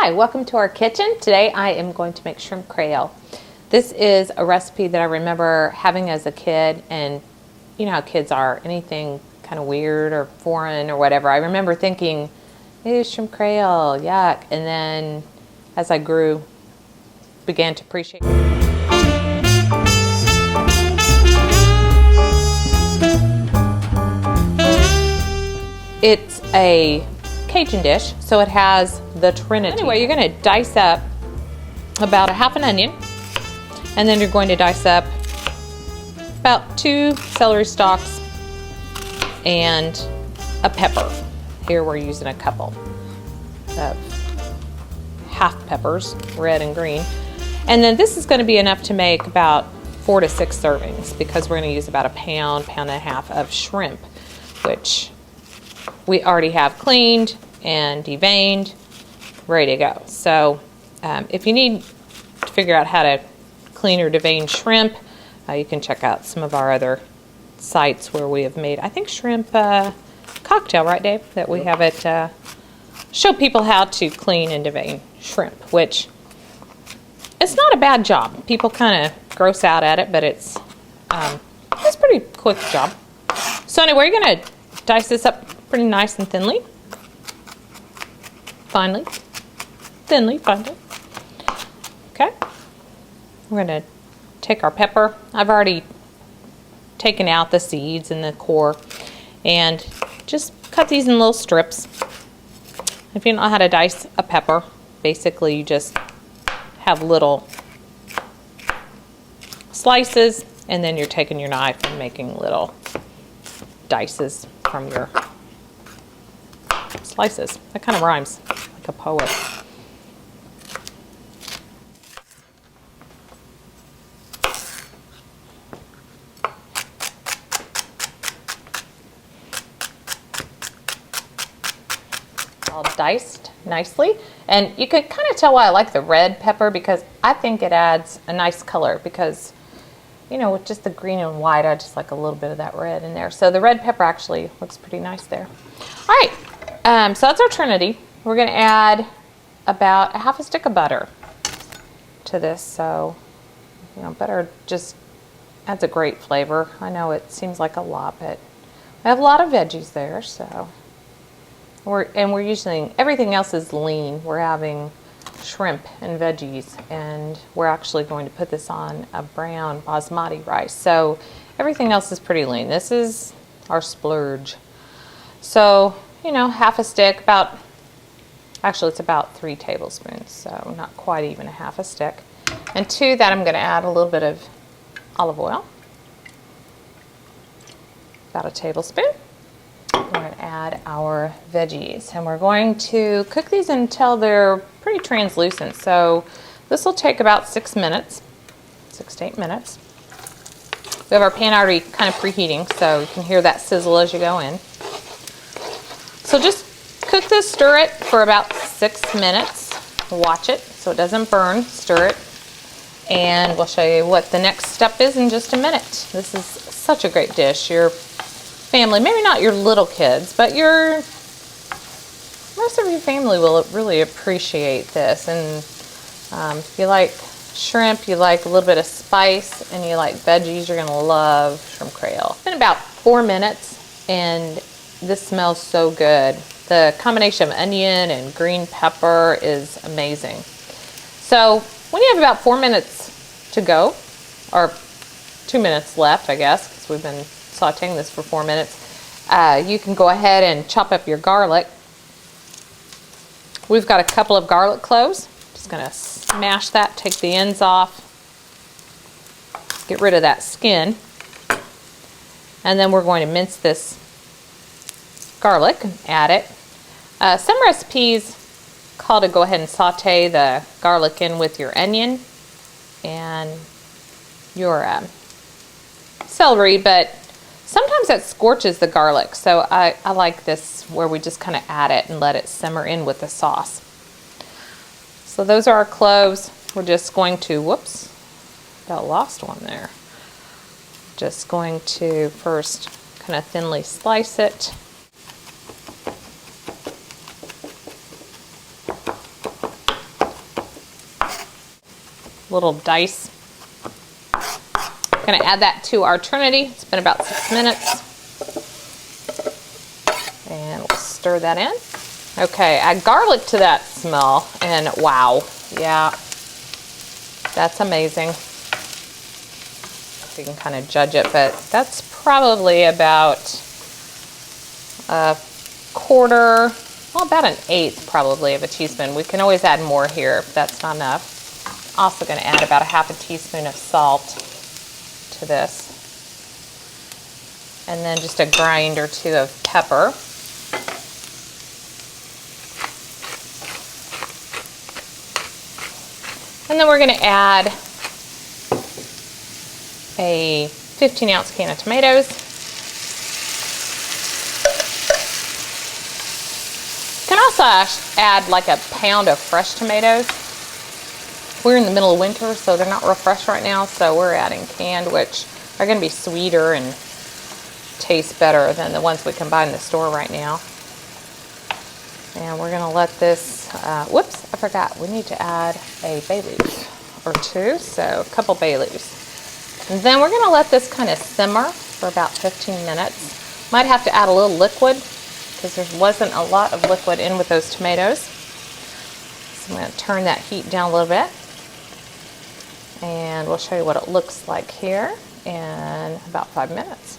Hi, welcome to our kitchen. Today I am going to make shrimp Creole. This is a recipe that I remember having as a kid, and you know how kids are, anything kind of weird or foreign or whatever. I remember thinking, ew, shrimp Creole, yuck. And then as I grew, began to appreciate it. It's a Cajun dish, so it has the trinity. Anyway, you're going to dice up about a half an onion, and then you're going to dice up about 2 celery stalks and a pepper. Here we're using a couple of half peppers, red and green. And then this is going to be enough to make about 4 to 6 servings, because we're going to use about a pound and a half of shrimp, which we already have cleaned and deveined, ready to go. So if you need to figure out how to clean or devein shrimp, you can check out some of our other sites where we have made, I think, shrimp cocktail, right, Dave? That we have it show people how to clean and devein shrimp, which it's not a bad job. People kind of gross out at it, but it's a pretty quick job. So anyway, you're going to dice this up pretty nice and finely. Okay. We're going to take our pepper. I've already taken out the seeds and the core, and just cut these in little strips. If you don't know how to dice a pepper, basically you just have little slices, and then you're taking your knife and making little dices from your slices. That kind of rhymes like a poet. All diced nicely, and you can kind of tell why I like the red pepper, because I think it adds a nice color, because you know, with just the green and white, I just like a little bit of that red in there. So the red pepper actually looks pretty nice there. All right, so that's our trinity. We're going to add about a half a stick of butter to this. So, you know, butter just adds a great flavor. I know it seems like a lot, but I have a lot of veggies there. So, we're using, everything else is lean. We're having shrimp and veggies, and we're actually going to put this on a brown basmati rice, so everything else is pretty lean. This is our splurge. So, you know, half a stick, about, actually it's about 3 tablespoons, so not quite even a half a stick. And to that I'm going to add a little bit of olive oil, about a tablespoon. We're going to add our veggies, and we're going to cook these until they're pretty translucent. So this will take about 6 minutes, 6 to 8 minutes. We have our pan already kind of preheating, so you can hear that sizzle as you go in. So just cook this, stir it for about 6 minutes. Watch it so it doesn't burn, stir it, and we'll show you what the next step is in just a minute. This is such a great dish. Your family, maybe not your little kids, but most of your family will really appreciate this. And if you like shrimp, you like a little bit of spice, and you like veggies, you're gonna love shrimp Creole. It's been about 4 minutes, and this smells so good. The combination of onion and green pepper is amazing. So when you have about 4 minutes to go, or 2 minutes left, I guess, because we've been sauteing this for 4 minutes, you can go ahead and chop up your garlic. We've got a couple of garlic cloves. Just going to smash that, take the ends off, get rid of that skin, and then we're going to mince this garlic and add it. Some recipes call to go ahead and saute the garlic in with your onion and your celery, but sometimes that scorches the garlic, so I like this where we just kind of add it and let it simmer in with the sauce. So those are our cloves. We're just going to, whoops, got lost one there. Just going to first kind of thinly slice it. little dice. Gonna add that to our trinity. It's been about 6 minutes. And we'll stir that in. Okay, add garlic to that smell, and wow, yeah, that's amazing. You can kind of judge it, but that's probably about a quarter, well, about an eighth probably of a teaspoon. We can always add more here if that's not enough. Also going to add about a half a teaspoon of salt to this. And then just a grind or two of pepper. And then we're going to add a 15-ounce can of tomatoes. You can also add like a pound of fresh tomatoes. We're in the middle of winter, so they're not real fresh right now, so we're adding canned, which are going to be sweeter and taste better than the ones we can buy in the store right now. And we're going to let this, whoops, I forgot, we need to add a bay leaf or two, so a couple bay leaves. And then we're going to let this kind of simmer for about 15 minutes. Might have to add a little liquid because there wasn't a lot of liquid in with those tomatoes. So I'm going to turn that heat down a little bit. And we'll show you what it looks like here in about 5 minutes.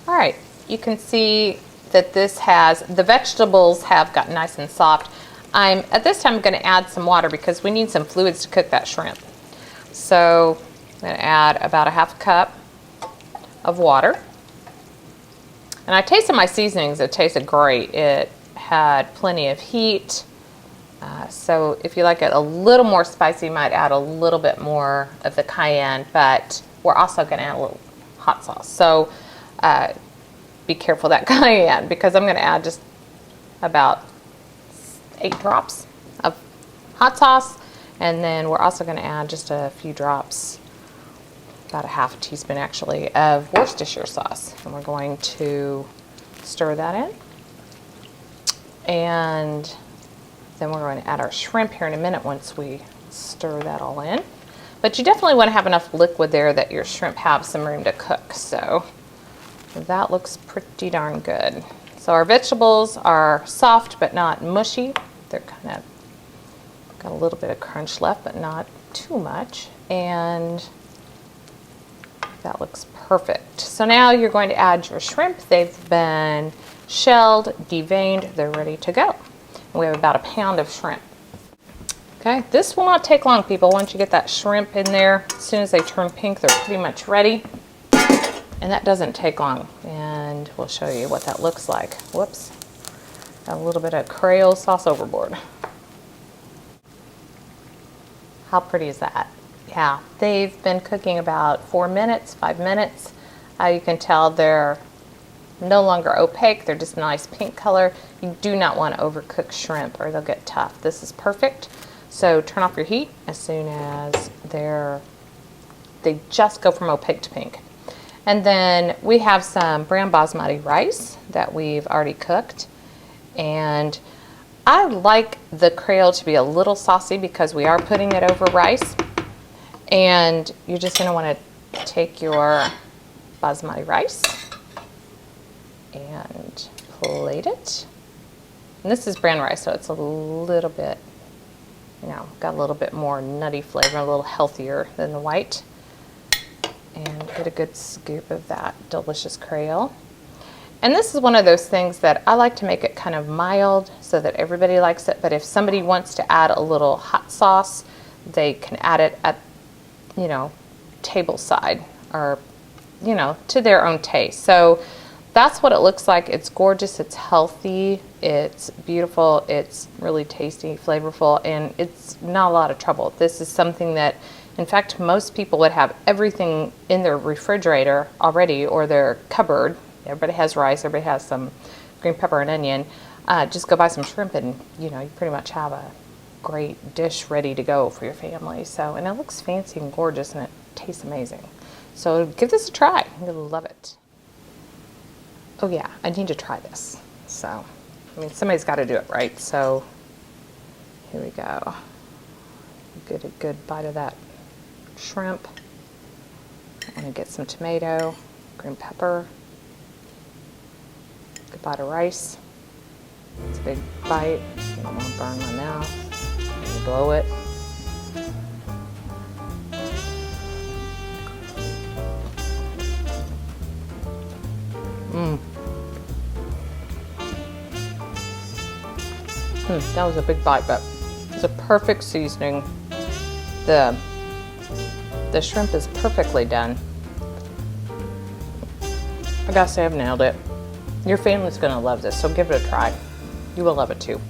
All right, you can see that this has, the vegetables have gotten nice and soft. At this time I'm going to add some water because we need some fluids to cook that shrimp. So I'm going to add about a half a cup of water. And I tasted my seasonings, it tasted great. It had plenty of heat. So if you like it a little more spicy, you might add a little bit more of the cayenne, but we're also going to add a little hot sauce. So be careful that cayenne because I'm going to add just about 8 drops of hot sauce, and then we're also going to add just a few drops, about a half a teaspoon actually, of Worcestershire sauce, and we're going to stir that in. And then we're going to add our shrimp here in a minute once we stir that all in. But you definitely want to have enough liquid there that your shrimp have some room to cook. So that looks pretty darn good. So our vegetables are soft but not mushy. They're kind of got a little bit of crunch left, but not too much. And that looks perfect. So now you're going to add your shrimp. They've been shelled, deveined, they're ready to go. And we have about a pound of shrimp. Okay, this will not take long, people. Once you get that shrimp in there, as soon as they turn pink, they're pretty much ready. And that doesn't take long. And we'll show you what that looks like. Whoops. Got a little bit of Creole sauce overboard. How pretty is that? Yeah, they've been cooking about 4 minutes, 5 minutes. You can tell they're no longer opaque. They're just a nice pink color. You do not want to overcook shrimp or they'll get tough. This is perfect. So turn off your heat as soon as they just go from opaque to pink. And then we have some brown basmati rice that we've already cooked. And I like the Creole to be a little saucy because we are putting it over rice. And you're just going to want to take your basmati rice and plate it. And this is brown rice, so it's a little bit, got a little bit more nutty flavor, a little healthier than the white. And get a good scoop of that delicious Creole. And this is one of those things that I like to make it kind of mild so that everybody likes it. But if somebody wants to add a little hot sauce, they can add it at, table side or, to their own taste. So that's what it looks like. It's gorgeous, it's healthy, it's beautiful, it's really tasty, flavorful, and it's not a lot of trouble. This is something that, in fact, most people would have everything in their refrigerator already or their cupboard. Everybody has rice, everybody has some green pepper and onion. Just go buy some shrimp and, you pretty much have a great dish ready to go for your family. So, and it looks fancy and gorgeous and it tastes amazing. So give this a try. You'll love it. Oh yeah, I need to try this. So, somebody's got to do it, right? So here we go. Get a good bite of that shrimp. I'm gonna get some tomato, green pepper, good bite of rice. It's a big bite. I don't want to burn my mouth. You blow it. That was a big bite, but it's a perfect seasoning. The shrimp is perfectly done. I gotta say, I've nailed it. Your family's gonna love this, so give it a try. You will love it too.